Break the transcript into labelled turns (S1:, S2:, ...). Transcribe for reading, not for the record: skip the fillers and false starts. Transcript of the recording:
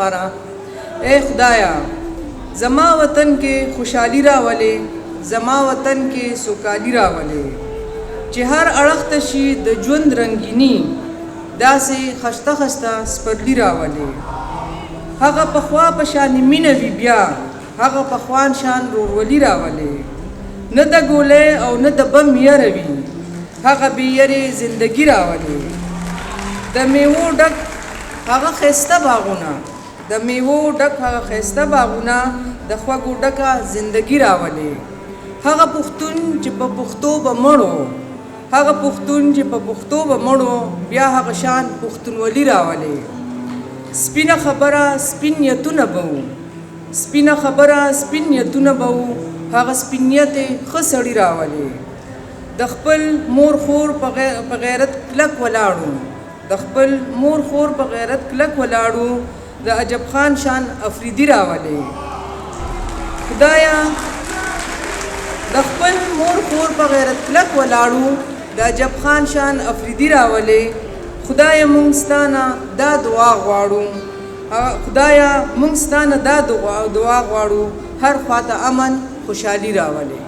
S1: اے خدایا زما وطن کې خوشحالي راولې، زما وطن کې سوکالي راولې، چې هر اړخ ته شي د ژوند رنګیني داسې خسته خسته سپرلي راولې. هغه پخوا په شان مینه وي بیا هغه پخوان شان رورولي راولې، نه د ګولۍ او نه د بم یره وي هغه بې یرې زندګي راولې. د میوو ډک هغه ښایسته باغونه، د میوو ډک هغه ښایسته باغونه د خوږو ډکه زندګي راولې. هغه پښتون چې په پښتو به مړو، هغه پښتون چې په پښتو به مړو بیا هغه شان پښتونولي راولې. سپینه خبره سپین نیتونه به وو، سپینه خبره سپین نیتونه به وو، هغه سپین نیت ښه سړي راولې. د خپل مور خور په غیرت کلک ولاړو، د خپل مور خور په غیرت کلک ولاړو، د عجب خان شان افریدي راولې. خدایا د خپل مور خور په غیرت کلک ولاړو، د عجب خان شان افریدي راولې. خدایا مونږ ستانه دا دعا غواړو، خدایا مونږ ستانه دا دعا غواړو، هر خواته امن خوشحالي راولې.